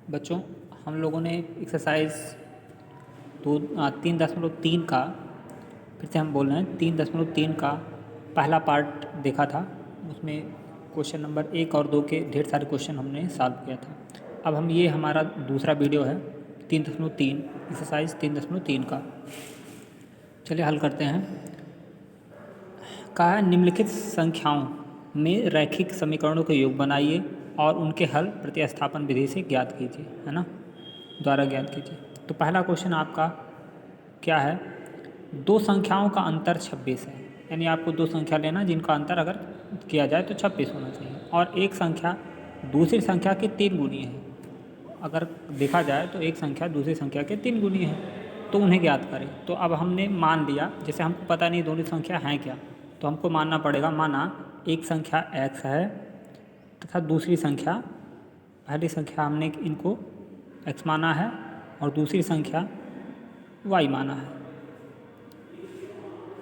बच्चों, हम लोगों ने एक्सरसाइज 3.3 का, फिर से हम बोल रहे हैं 3.3 का पहला पार्ट देखा था। उसमें क्वेश्चन नंबर 1 और 2 के ढेर सारे क्वेश्चन हमने सॉल्व किया था। अब हम ये हमारा दूसरा वीडियो है 3.3 एक्सरसाइज 3.3 का। चलिए हल करते हैं। कहा है निम्नलिखित संख्याओं में रैखिक समीकरणों के योग बनाइए और उनके हल प्रतिस्थापन विधि से ज्ञात कीजिए, है ना, द्वारा ज्ञात कीजिए। तो पहला क्वेश्चन आपका क्या है, दो संख्याओं का अंतर 26 है, यानी आपको दो संख्या लेना जिनका अंतर अगर किया जाए तो 26 होना चाहिए, और एक संख्या दूसरी संख्या के 3 गुनी है। अगर देखा जाए तो एक संख्या दूसरी संख्या के 3 गुनी है, तो उन्हें ज्ञात करें। तो अब हमने मान लिया, जैसे हमको पता नहीं दोनों संख्या हैं क्या, तो हमको मानना पड़ेगा, माना एक संख्या x है तथा दूसरी संख्या, पहली संख्या हमने इनको x माना है और दूसरी संख्या y माना है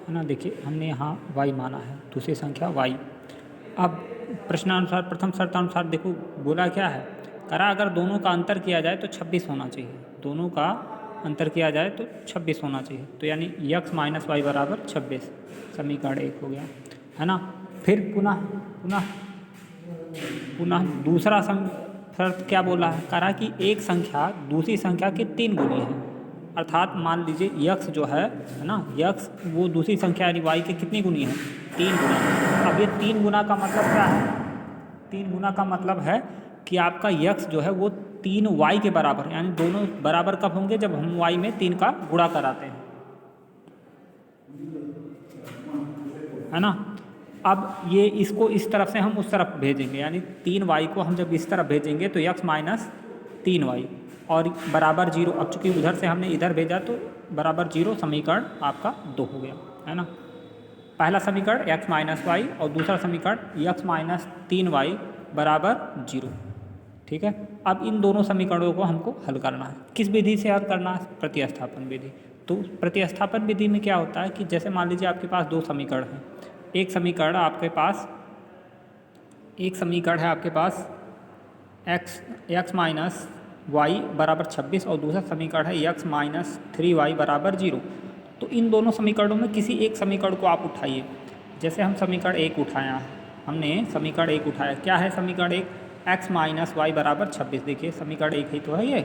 ना। देखिए हमने यहाँ y माना है, दूसरी संख्या y। अब प्रश्नानुसार प्रथम शर्तानुसार देखो बोला क्या है, करा अगर दोनों का अंतर किया जाए तो 26 होना चाहिए, दोनों का अंतर किया जाए तो 26 होना चाहिए। तो यानी x माइनस वाई बराबर 26, समीकरण 1 हो गया, है ना। फिर पुनः पुनः पुनः दूसरा शर्त क्या बोला है, करा कि एक संख्या दूसरी संख्या के 3 गुनी है, अर्थात मान लीजिए यक्स जो है ना, यक्स वो दूसरी संख्या यानी वाई के कितनी गुनी है, 3 गुना। अब ये 3 गुना का मतलब क्या है, 3 गुना का मतलब है कि आपका यक्स जो है वो 3 वाई के बराबर है, यानी दोनों बराबर कब होंगे, जब हम वाई में 3 का गुणा कराते हैं, है ना। अब ये इसको इस तरफ से हम उस तरफ भेजेंगे, यानी 3 वाई को हम जब इस तरफ भेजेंगे तो यक्स माइनस 3 वाई और बराबर 0। अब चूंकि उधर से हमने इधर भेजा तो बराबर 0, समीकरण आपका 2 हो गया, है ना। पहला समीकरण x माइनस वाई और दूसरा समीकरण x माइनस 3 वाई बराबर 0, ठीक है। अब इन दोनों समीकरणों को हमको हल करना है। किस विधि से हल करना है, प्रतिस्थापन विधि। तो प्रतिस्थापन विधि में क्या होता है कि जैसे मान लीजिए आपके पास दो समीकरण हैं, एक समीकरण है आपके पास x माइनस वाई बराबर 26 और दूसरा समीकरण है x माइनस 3 वाई बराबर 0। तो इन दोनों समीकरणों में किसी एक समीकरण को आप उठाइए। जैसे हम समीकरण 1 उठाया है, हमने समीकरण 1 उठाया, क्या है समीकरण 1, x माइनस वाई बराबर 26। देखिए समीकरण 1 ही तो है ये।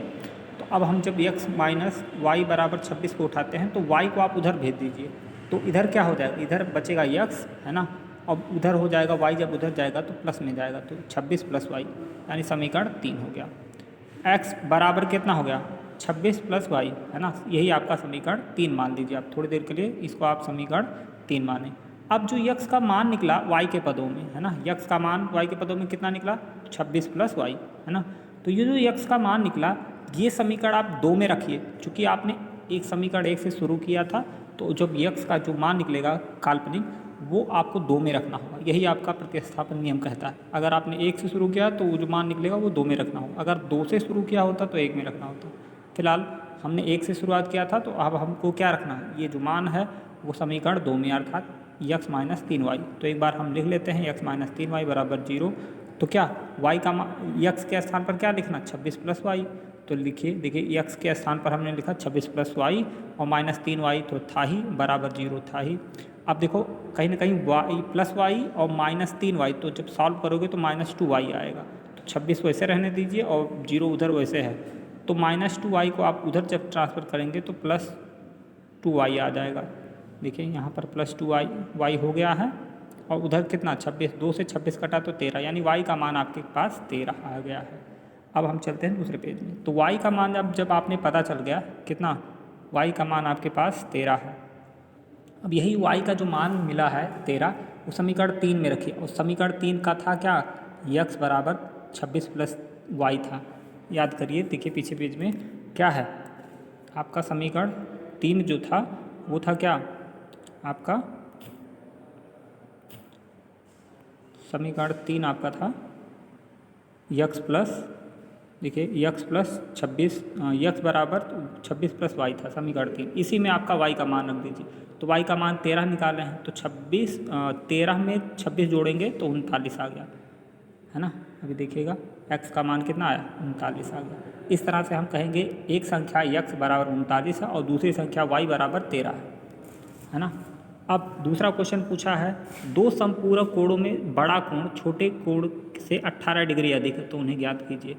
तो अब हम जब x माइनस वाई बराबर 26 को उठाते हैं तो y को आप उधर भेज दीजिए, तो इधर क्या हो जाएगा, इधर बचेगा x, है ना, अब उधर हो जाएगा y, जब उधर जाएगा तो प्लस में जाएगा, तो 26 प्लस वाई यानी समीकरण 3 हो गया। x बराबर कितना हो गया, 26 प्लस वाई, है ना, यही आपका समीकरण 3 मान लीजिए आप, थोड़ी देर के लिए इसको आप समीकरण 3 माने। अब जो x का मान निकला y के पदों में, है ना, x का मान y के पदों में कितना निकला, 26 प्लस वाई, है ना। तो ये जो x का मान निकला, ये समीकरण आप 2 में रखिए, चूँकि आपने एक समीकरण 1 से शुरू किया था, तो जब x का जो मान निकलेगा काल्पनिक, वो आपको 2 में रखना होगा। यही आपका प्रतिस्थापन नियम कहता है। अगर आपने 1 से शुरू किया तो वो जो मान निकलेगा वो 2 में रखना होगा, अगर 2 से शुरू किया होता तो 1 में रखना होता। फिलहाल हमने 1 से शुरुआत किया था, तो अब हमको क्या रखना है, ये जो मान है वो समीकरण 2 में, अर्थात x माइनस 3 वाई। तो एक बार हम लिख लेते हैं x माइनस 3 वाई बराबर 0। तो क्या y का x के स्थान पर क्या लिखना, 26 प्लस वाई। तो लिखिए, देखिए x के स्थान पर हमने लिखा 26 प्लस वाई और माइनस 3 वाई तो था ही, बराबर 0 था ही। अब देखो कहीं ना कहीं y प्लस वाई और माइनस 3 वाई, तो जब सॉल्व करोगे तो माइनस 2 वाई आएगा। तो 26 वैसे रहने दीजिए और 0 उधर वैसे है, तो माइनस 2 वाई को आप उधर जब ट्रांसफ़र करेंगे तो प्लस 2 वाई आ जाएगा। देखिए यहाँ पर प्लस 2 वाई हो गया है, और उधर कितना 26, 2 से 26 कटा तो 13, यानी y का मान आपके पास 13 आ गया है। अब हम चलते हैं दूसरे पेज में। तो y का मान जब आपने पता चल गया कितना, y का मान आपके पास 13 है। अब यही y का जो मान मिला है 13, वो समीकरण 3 में रखिए, और समीकरण 3 का था क्या, x बराबर 26 प्लस वाई था। याद करिए, देखिए पीछे पेज में क्या है, आपका समीकरण 3 जो था वो था क्या, आपका समीकरण 3 आपका था x प्लस, देखिए x प्लस 26, x बराबर 26 प्लस वाई था समीकरण 3, इसी में आपका y का मान रख दीजिए। तो y का मान 13 निकाले हैं, तो 13 में 26 जोड़ेंगे तो 39 आ गया, है ना। अभी देखिएगा x का मान कितना आया 39 आ गया। इस तरह से हम कहेंगे एक संख्या x बराबर 39 है और दूसरी संख्या y बराबर 13 है ना। अब दूसरा क्वेश्चन पूछा है, दो समपूरक कोणों में बड़ा कोण छोटे कोण से 18 डिग्री अधिक है तो उन्हें ज्ञात कीजिए।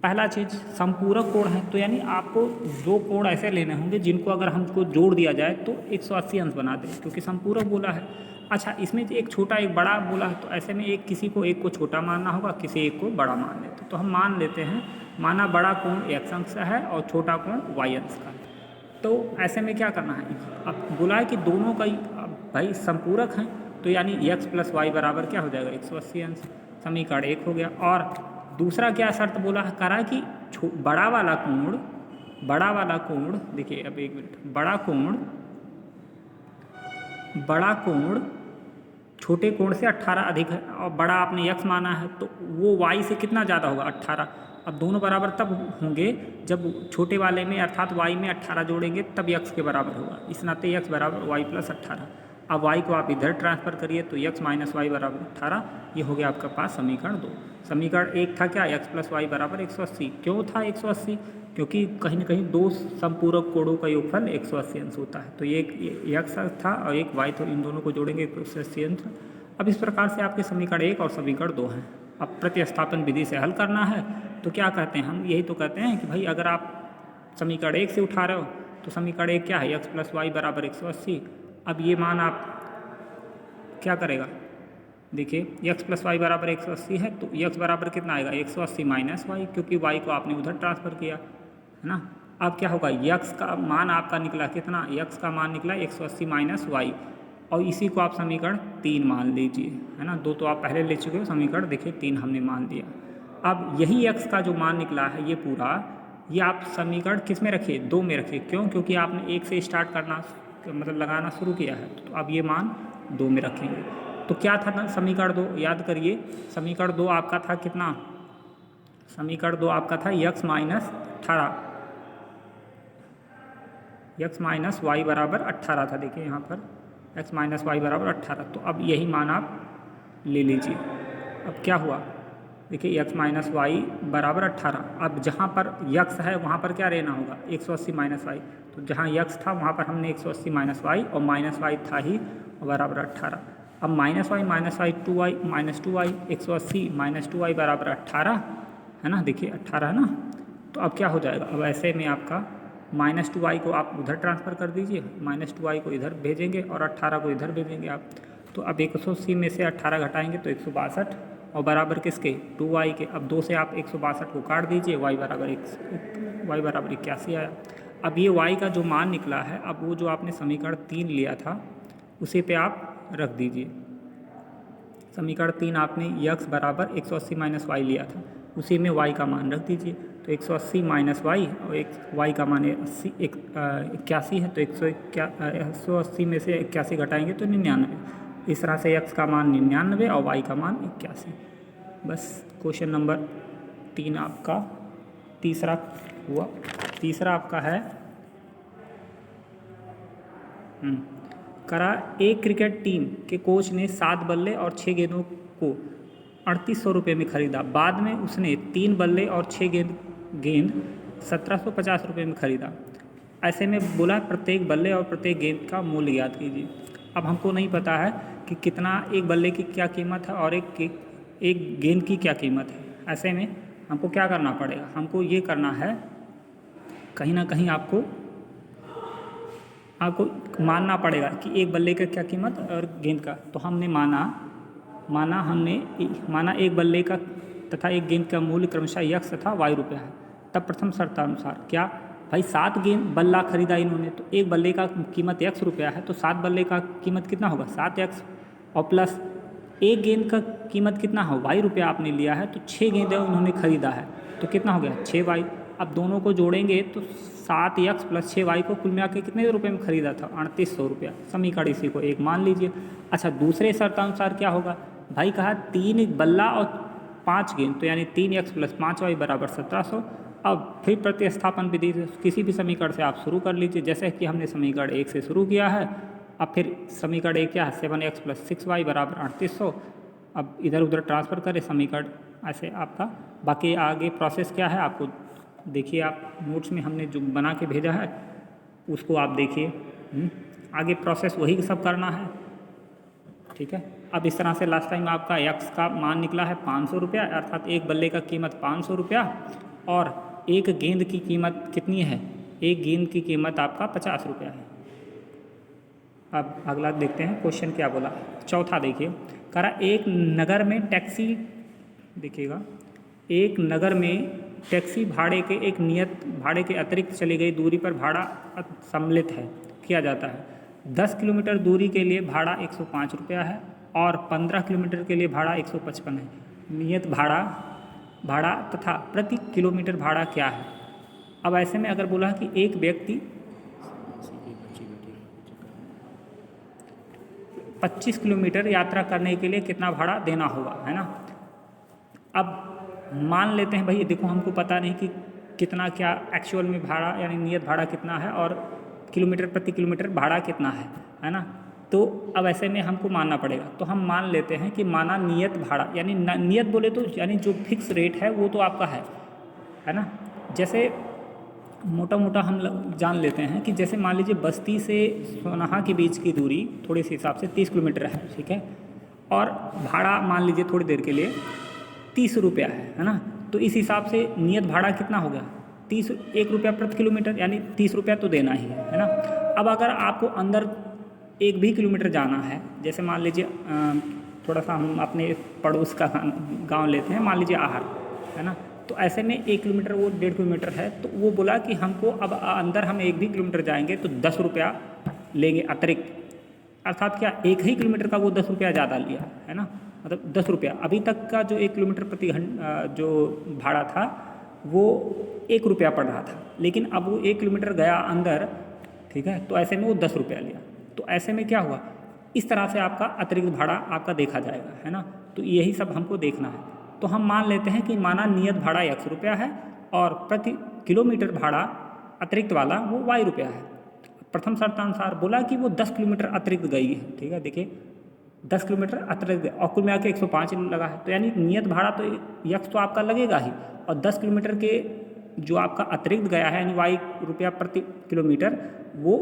पहला चीज़ समपूरक कोण है तो यानी आपको दो कोण ऐसे लेने होंगे जिनको अगर हमको जोड़ दिया जाए तो 180 अंश बना दें, क्योंकि समपूरक बोला है। अच्छा, इसमें एक छोटा एक बड़ा बोला है तो ऐसे में एक किसी को एक को छोटा मानना होगा, किसी एक को बड़ा मान लेते। तो हम मान लेते हैं, माना बड़ा कोण x अंश है और छोटा कोण y अंश का। तो ऐसे में क्या करना है, अब बोला है कि दोनों का भाई संपूरक हैं तो यानी x प्लस वाई बराबर क्या हो जाएगा 180 अंश, समीकरण 1 हो गया। और दूसरा क्या शर्त बोला है, करा कि बड़ा वाला कोण देखिए, अब एक मिनट, बड़ा कोण छोटे कोण से 18 अधिक है और बड़ा आपने x माना है तो वो y से कितना ज़्यादा होगा 18। अब दोनों बराबर तब होंगे जब छोटे वाले में अर्थात y में 18 जोड़ेंगे तब x के बराबर होगा। इस नाते x बराबर y प्लस 18। अब y को आप इधर ट्रांसफ़र करिए तो x माइनस वाई बराबर 18, ये हो गया आपका पास समीकरण 2। समीकरण 1 था क्या, x प्लस वाई बराबर 180। क्यों था 180, क्योंकि कहीं ना कहीं दो संपूरक कोणों का योगफल 180 अंश होता है। तो ये एक x था और एक y, तो इन दोनों को जोड़ेंगे 180 अंश। अब इस प्रकार से आपके समीकरण 1 और समीकरण 2 हैं। अब प्रतिस्थापन विधि से हल करना है तो क्या कहते हैं हम, यही तो कहते हैं कि भाई अगर आप समीकरण 1 से उठा रहे हो तो समीकरण 1 क्या है, x प्लस वाई बराबर 180। अब ये मान आप क्या करेगा, देखिए x प्लस वाई बराबर 180 है तो x बराबर कितना आएगा 180 माइनस वाई, क्योंकि y को आपने उधर ट्रांसफ़र किया है ना। अब क्या होगा, x का मान आपका निकला कितना, x का मान निकला 180 माइनस वाई, और इसी को आप समीकरण 3 मान लीजिए, है ना। 2 तो आप पहले ले चुके हो, समीकरण देखिए 3 हमने मान लिया। अब यही x का जो मान निकला है ये पूरा, ये आप समीकरण किस में रखिए, 2 में रखिए। क्यों, क्योंकि आपने 1 से स्टार्ट करना मतलब लगाना शुरू किया है, तो अब ये मान 2 में रखेंगे। तो क्या था ना समीकरण 2, याद करिए, समीकरण 2 आपका था कितना, समीकरण 2 आपका था x minus 18, x minus Y बराबर 18 था। देखिए यहाँ पर x माइनस वाई बराबर 18, तो अब यही मान आप ले लीजिए। अब क्या हुआ, देखिए x माइनस वाई बराबर 18। अब जहाँ पर x है वहाँ पर क्या रहना होगा 180 माइनस वाई, तो जहाँ x था वहाँ पर हमने 180 माइनस वाई और माइनस वाई था ही बराबर 18। अब minus Y 2y minus 2y, 180 minus 2y बराबर 18 है ना, देखिए 18 है ना। तो अब क्या हो जाएगा, अब ऐसे में आपका माइनस 2y को आप उधर ट्रांसफ़र कर दीजिए, माइनस 2y को इधर भेजेंगे और 18 को इधर भेजेंगे आप। तो अब 180 में से 18 घटाएंगे तो 162 और बराबर किसके 2y के। अब 2 से आप 162 को काट दीजिए, y बराबर 81 आया। अब ये y का जो मान निकला है, अब वो जो आपने समीकरण 3 लिया था उसी पे आप रख दीजिए। समीकरण 3 आपने x बराबर 180 माइनस वाई लिया था, उसी में y का मान रख दीजिए। तो 180 माइनस वाई और एक y का मान 81 है, तो 180 में से 81 घटाएंगे तो 99। इस तरह से x का मान 99 और y का मान 81। बस क्वेश्चन नंबर 3 आपका तीसरा हुआ। तीसरा आपका है करा, एक क्रिकेट टीम के कोच ने 7 बल्ले और 6 गेंदों को 3800 रुपये में खरीदा। बाद में उसने 3 बल्ले और 6 गेंद 1750 रुपये में खरीदा। ऐसे में बोला प्रत्येक बल्ले और प्रत्येक गेंद का मूल्य ज्ञात कीजिए। अब हमको नहीं पता है कि कितना एक बल्ले की क्या कीमत है और एक गेंद की क्या कीमत है। ऐसे में हमको क्या करना पड़ेगा, हमको ये करना है, कहीं ना कहीं आपको मानना पड़ेगा कि एक बल्ले का क्या कीमत और गेंद का। तो हमने माना एक बल्ले का तथा एक गेंद का मूल्य क्रमशः x तथा y रुपया है। तब प्रथम शर्तानुसार क्या, भाई 7 गेंद बल्ला खरीदा इन्होंने, तो एक बल्ले का कीमत x रुपया है, तो 7 बल्ले का कीमत कितना होगा 7x, और प्लस एक गेंद का कीमत कितना हो y रुपया आपने लिया है, तो 6 गेंदें इन्होंने खरीदा है, तो कितना हो गया 6y। अब दोनों को जोड़ेंगे तो 7x प्लस 6y को कुल मिला के कितने रुपये में खरीदा था 3800 रुपया। समीकरण इसी को 1 मान लीजिए। अच्छा, दूसरे शर्तानुसार क्या होगा, भाई कहा 3 बल्ला और 5 गेंद, तो यानी 3x प्लस 5y बराबर 1700। अब फिर प्रतिस्थापन विधि से किसी भी समीकरण से आप शुरू कर लीजिए, जैसे कि हमने समीकरण 1 से शुरू किया है। अब फिर समीकरण 1 क्या है 7x प्लस 6y बराबर 3800। अब इधर उधर ट्रांसफ़र करें, समीकरण ऐसे आपका बाकी आगे प्रोसेस क्या है आपको देखिए, आप नोट्स में हमने जो बना के भेजा है उसको आप देखिए। आगे प्रोसेस वही सब करना है, ठीक है। अब इस तरह से लास्ट टाइम आपका एक्स का मान निकला है 500 रुपया, अर्थात एक बल्ले का कीमत 500 रुपया, और एक गेंद की कीमत कितनी है, एक गेंद की कीमत आपका 50 रुपया है। अब अगला देखते हैं क्वेश्चन क्या बोला। चौथा देखिए, कह रहा एक नगर में टैक्सी, देखिएगा, एक नगर में टैक्सी भाड़े के एक नियत भाड़े के अतिरिक्त चली गई दूरी पर भाड़ा सम्मिलित है किया जाता है। 10 किलोमीटर दूरी के लिए भाड़ा 105 रुपया है और 15 किलोमीटर के लिए भाड़ा 155 है। नियत भाड़ा तथा प्रति किलोमीटर भाड़ा क्या है। अब ऐसे में अगर बोला कि एक व्यक्ति 25 किलोमीटर यात्रा करने के लिए कितना भाड़ा देना होगा, है ना। अब मान लेते हैं भाई, देखो हमको पता नहीं कि कितना क्या एक्चुअल में भाड़ा यानी नियत भाड़ा कितना है और किलोमीटर प्रति किलोमीटर भाड़ा कितना है ना। तो अब ऐसे में हमको मानना पड़ेगा, तो हम मान लेते हैं कि माना नियत भाड़ा, यानी नियत बोले तो यानी जो फिक्स रेट है वो तो आपका है ना। जैसे मोटा मोटा हम जान लेते हैं कि जैसे मान लीजिए बस्ती से सोनाहा के बीच की दूरी थोड़े से हिसाब से 30 किलोमीटर है, ठीक है, और भाड़ा मान लीजिए थोड़ी देर के लिए 30 रुपया है ना। तो इस हिसाब से नियत भाड़ा कितना हो गया, 1 रुपया प्रति किलोमीटर, यानी 30 रुपया तो देना ही है ना। अब अगर आपको अंदर 1 भी किलोमीटर जाना है, जैसे मान लीजिए थोड़ा सा हम अपने पड़ोस का गांव लेते हैं, मान लीजिए आहर, है ना। तो ऐसे में 1 किलोमीटर वो 1.5 किलोमीटर है, तो वो बोला कि हमको अब अंदर हम 1 भी किलोमीटर जाएंगे तो 10 रुपया लेंगे अतिरिक्त, अर्थात क्या 1 ही किलोमीटर का वो 10 रुपया ज़्यादा लिया, है ना। मतलब 10 रुपया, अभी तक का जो 1 किलोमीटर प्रति घंटा जो भाड़ा था वो 1 रुपया पड़ रहा था, लेकिन अब वो 1 किलोमीटर गया अंदर, ठीक है, तो ऐसे में वो 10 रुपया लिया। तो ऐसे में क्या हुआ, इस तरह से आपका अतिरिक्त भाड़ा आपका देखा जाएगा, है ना। तो यही सब हमको देखना है। तो हम मान लेते हैं कि माना नियत भाड़ा 100 रुपया है और प्रति किलोमीटर भाड़ा अतिरिक्त वाला वो y रुपया है। प्रथम शर्तानुसार बोला कि वो 10 किलोमीटर अतिरिक्त गई है, ठीक है, देखिए 10 किलोमीटर अतिरिक्त और कुल मिला के 105 लगा है, तो यानी नियत भाड़ा तो यक्स तो आपका लगेगा ही, और 10 किलोमीटर के जो आपका अतिरिक्त गया है यानी y रुपया प्रति किलोमीटर वो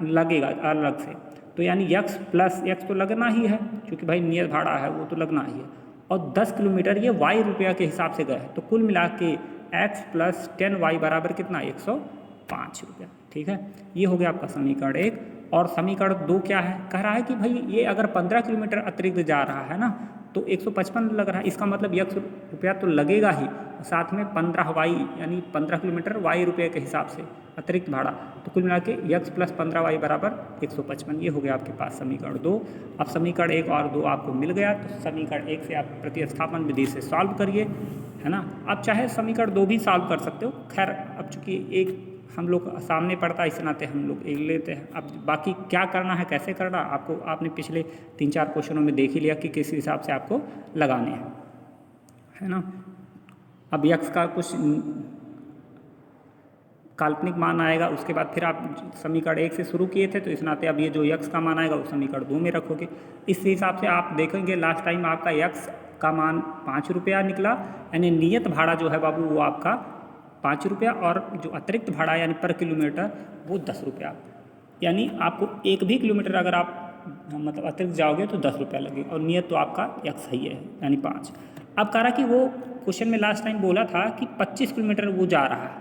लगेगा अलग से। तो यानी यक्स प्लस यक्स तो लगना ही है, क्योंकि भाई नियत भाड़ा है वो तो लगना ही है, और 10 किलोमीटर ये y रुपया के हिसाब से गए, तो कुल मिला के x प्लस 10y बराबर कितना, 105 रुपया, ठीक है। ये हो गया आपका समीकरण 1। और समीकरण 2 क्या है, कह रहा है कि भाई ये अगर 15 किलोमीटर अतिरिक्त जा रहा है ना तो 155 लग रहा है, इसका मतलब x रुपया तो लगेगा ही, साथ में 15y यानी 15 किलोमीटर y रुपये के हिसाब से अतिरिक्त भाड़ा, तो कुल मिला के x प्लस 15y बराबर 155। ये हो गया आपके पास समीकरण 2। अब समीकरण 1 और 2 आपको मिल गया, तो समीकरण 1 से आप प्रतिस्थापन विधि से सॉल्व करिए, है ना। आप चाहे समीकरण 2 भी सॉल्व कर सकते हो, खैर अब चूँकि एक हम लोग सामने पड़ता है इस नाते हम लोग एक लेते हैं। अब बाकी क्या करना है कैसे करना आपको, आपने पिछले 3-4 क्वेश्चनों में देख ही लिया कि किस हिसाब से आपको लगाने हैं, है ना। अब यक्स का कुछ काल्पनिक मान आएगा, उसके बाद फिर आप समीकरण 1 से शुरू किए थे, तो इस नाते अब ये जो यक्स का मान आएगा वो समीकरण 2 में रखोगे। इस हिसाब से आप देखेंगे लास्ट टाइम आपका यक्स का मान 5 रुपया निकला, यानी नियत भाड़ा जो है बाबू वो आपका 5 रुपया, और जो अतिरिक्त भाड़ा यानी पर किलोमीटर वो 10 रुपया, यानी आपको 1 भी किलोमीटर अगर आप मतलब अतिरिक्त जाओगे तो 10 रुपया लगेगा, और नियत तो आपका यक्स ही है यानी 5। अब कह रहा कि वो क्वेश्चन में लास्ट टाइम बोला था कि 25 किलोमीटर वो जा रहा है,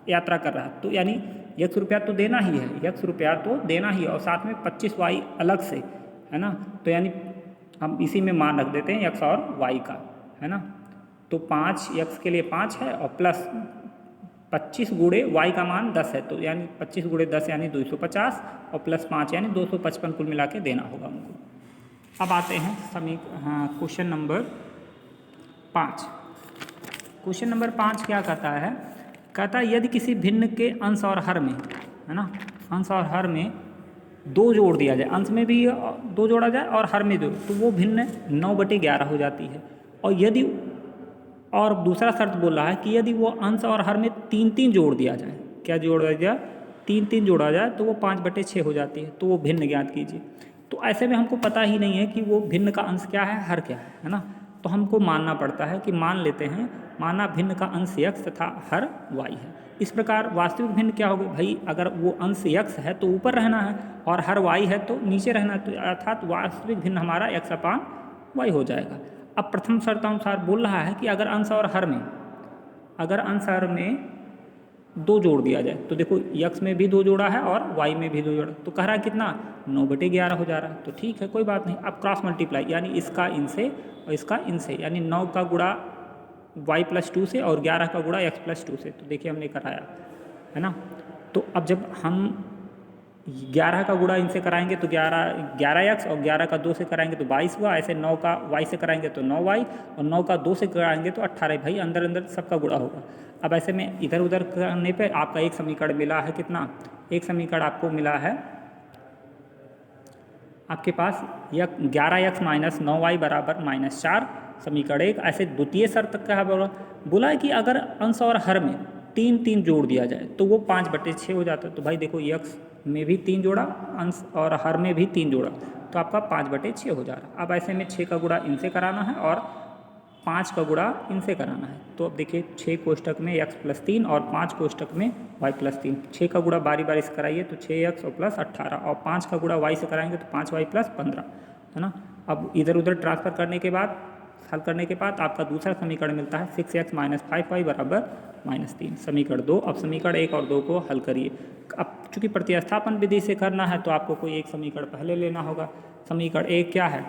यात्रा कर रहा है, तो यानी 100 रुपया तो देना ही है, 100 रुपया तो देना ही है, और साथ में 25y अलग से, है ना। तो यानी हम इसी में मान रख देते हैं x और y का, है ना। तो 5 x के लिए 5 है और प्लस 25 गुणे y का मान 10 है, तो यानी 25 गुणे 10 यानी 250 और प्लस 5 यानी 255 कुल मिला के देना होगा हमको। अब आते हैं क्वेश्चन नंबर 5। क्वेश्चन नंबर 5 क्या कहता है, कहता है यदि किसी भिन्न के अंश और हर में, है ना, अंश और हर में 2 जोड़ दिया जाए, अंश में भी 2 जोड़ा जाए और हर में 2, तो वो भिन्न 9/11 हो जाती है। और यदि और दूसरा शर्त बोल रहा है कि यदि वो अंश और हर में 3-3 जोड़ दिया जाए, क्या जोड़ दिया जाए, 3-3 जोड़ा जाए तो वो 5/6 हो जाती है, तो वो भिन्न ज्ञात कीजिए। तो ऐसे में हमको पता ही नहीं है कि वो भिन्न का अंश क्या है हर क्या है ना। तो हमको मानना पड़ता है कि मान लेते हैं माना भिन्न का अंश x तथा हर y है। इस प्रकार वास्तविक भिन्न क्या होगी भाई, अगर वो अंश x है तो ऊपर रहना है और हर y है तो नीचे रहना है, तो अर्थात वास्तविक भिन्न हमारा x/y हो जाएगा। अब प्रथम शर्तानुसार बोल रहा है कि अगर अंश और हर में 2 जोड़ दिया जाए, तो देखो x में भी 2 जोड़ा है और y में भी 2 जोड़ा, तो कह रहा है कितना 9/11 हो जा रहा है। तो ठीक है, कोई बात नहीं। अब क्रॉस मल्टीप्लाई यानी इसका इनसे और इसका इनसे, यानी 9 का गुणा y+2 से और 11 का गुणा x+2 से, तो देखिए हमने कराया है ना। तो अब जब हम 11 का गुणा इनसे कराएंगे तो 11x और 11 का 2 से कराएंगे तो 22 हुआ। ऐसे 9 का y से कराएंगे तो 9y और 9 का 2 से कराएंगे तो 18। भाई अंदर अंदर सबका गुणा होगा। अब ऐसे में इधर उधर करने पे आपका एक समीकरण मिला है कितना, एक समीकरण आपको मिला है आपके पास 11x - 9y = -4, समीकरण 1। ऐसे द्वितीय शर्त क्या बोला है कि अगर अंश और हर में 3 जोड़ दिया जाए तो वो 5/6 हो जाता है। तो भाई देखो x में भी 3 जोड़ा, अंश और हर में भी 3 जोड़ा, तो आपका 5/6 हो जा रहा है। अब ऐसे में 6 का गुणा इनसे कराना है और 5 का गुणा इनसे कराना है। तो अब देखिए 6 कोष्टक में x+3 और 5 कोष्टक में y+3। 6 का गुणा बारी बारी से कराइए तो 6x और +18 और 5 का गुणा y से कराएंगे तो 5y + 15, है ना। अब इधर उधर ट्रांसफर करने के बाद, हल करने के बाद आपका दूसरा समीकरण मिलता है 6x - 5y = -3, समीकरण 2। अब समीकरण 1 और 2 को हल करिए। अब चूंकि प्रतिस्थापन विधि से करना है तो आपको कोई एक समीकरण पहले लेना होगा। समीकरण 1 क्या है,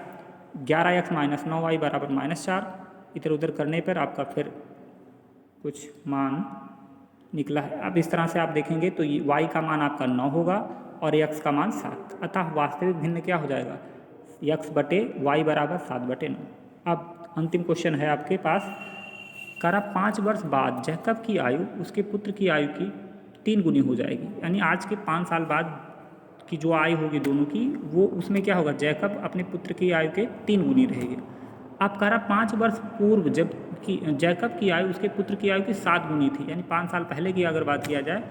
11x - 9y = -4। इधर उधर करने पर आपका फिर कुछ मान निकला है। अब इस तरह से आप देखेंगे तो y का मान आपका 9 होगा और x का मान 7, अतः वास्तविक भिन्न क्या हो जाएगा, x/y = 7/9। अब अंतिम क्वेश्चन है आपके पास, करा 5 वर्ष बाद जैकब की आयु उसके पुत्र की आयु की 3 गुनी हो जाएगी। यानी आज के 5 साल बाद की जो आयु होगी दोनों की, वो उसमें क्या होगा, जैकब अपने पुत्र की आयु के 3 गुनी रहेगी। आप कह रहा 5 वर्ष पूर्व जब कि जैकब की आयु उसके पुत्र की आयु की 7 गुनी थी, यानी 5 साल पहले की अगर बात किया जाए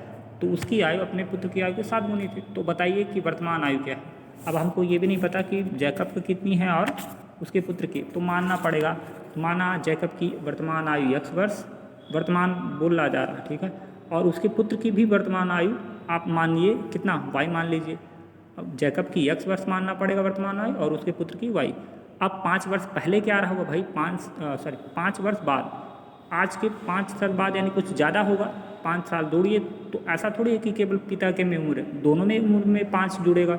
तो उसकी आयु अपने पुत्र की आयु के 7 गुनी थी। तो बताइए कि वर्तमान आयु क्या है। अब हमको ये भी नहीं पता कि जैकब की कितनी है और उसके पुत्र की, तो मानना पड़ेगा। माना जैकब की वर्तमान आयु x वर्ष, वर्तमान बोला जा रहा है, ठीक है, और उसके पुत्र की भी वर्तमान आयु आप मानिए कितना, y मान लीजिए। अब जैकब की x वर्ष मानना पड़ेगा वर्तमान आयु और उसके पुत्र की y। अब 5 वर्ष पहले क्या रहा होगा भाई, 5 वर्ष बाद, आज के 5 साल बाद यानी कुछ ज़्यादा होगा। 5 साल जोड़िए तो ऐसा थोड़ी है कि केवल पिता के में उम्र है, दोनों में उम्र में 5 जुड़ेगा,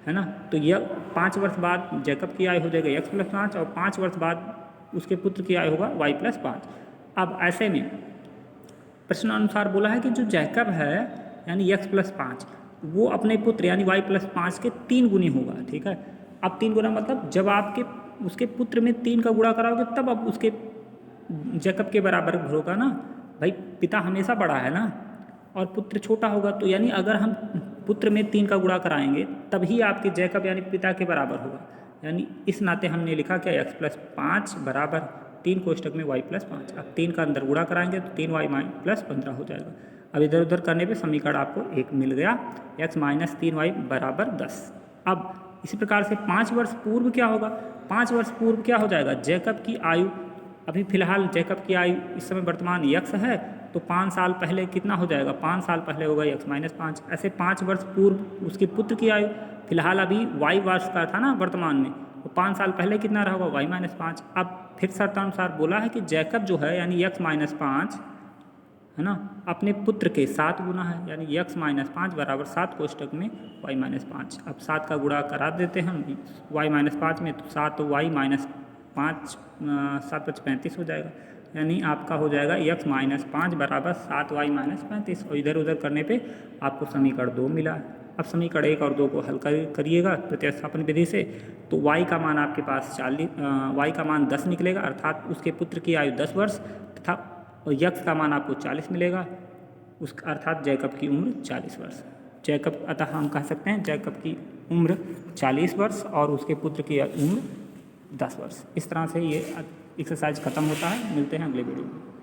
है ना। तो यह 5 वर्ष बाद जैकब की आयु हो जाएगा x+5 और 5 वर्ष बाद उसके पुत्र की आयु होगा y+5। अब ऐसे में प्रश्नानुसार बोला है कि जो जैकब है यानी x+5 वो अपने पुत्र यानी y+5 के 3 गुनी होगा, ठीक है। अब 3 गुना मतलब जब आपके उसके पुत्र में 3 का गुणा कराओगे तब अब उसके जैकब के बराबर होगा ना भाई। पिता हमेशा बड़ा है ना और पुत्र छोटा होगा, तो यानी अगर हम पुत्र में 3 का गुणा कराएंगे तभी आपके जैकब यानी पिता के बराबर होगा। यानी इस नाते हमने लिखा क्या, x+5 = 3 कोष्टक में y+5। अब 3 का अंदर गुणा कराएंगे तो 3y + 15 हो जाएगा। अब इधर उधर करने पे समीकरण आपको एक मिल गया, x - 3y = 10। अब इसी प्रकार से 5 वर्ष पूर्व क्या होगा, 5 वर्ष पूर्व क्या हो जाएगा, जैकब की आयु, अभी फिलहाल जैकब की आयु इस समय वर्तमान x है, तो 5 साल पहले कितना हो जाएगा, 5 साल पहले होगा x - 5। ऐसे 5 वर्ष पूर्व उसके पुत्र की आयु, फिलहाल अभी y वर्ष का था ना वर्तमान में, तो 5 साल पहले कितना रहा होगा, y - 5। अब फिर शर्तानुसार बोला है कि जैकब जो है यानी x - 5 है ना, अपने पुत्र के 7 गुना है, यानी x - 5 = 7 कोष्टक में y - 5। अब 7 का गुणा करा देते हैं हम y - 5 में, तो 7y - 5 7 × 5 = 35 हो जाएगा। यानी आपका हो जाएगा x - 5 = 7y - 35 और इधर उधर करने पे आपको समीकरण 2 मिला। अब समीकरण 1 और 2 को हल करिएगा प्रतिस्थापन विधि से, तो y का मान आपके पास 10 निकलेगा, अर्थात उसके पुत्र की आयु 10 वर्ष तथा और x का मान आपको 40 मिलेगा, उस अर्थात जैकब की उम्र 40 वर्ष। जैकब, अतः हम कह सकते हैं जैकब की उम्र 40 वर्ष और उसके पुत्र की उम्र 10 वर्ष। इस तरह से ये एक्सरसाइज खत्म होता है। मिलते हैं अगले वीडियो में।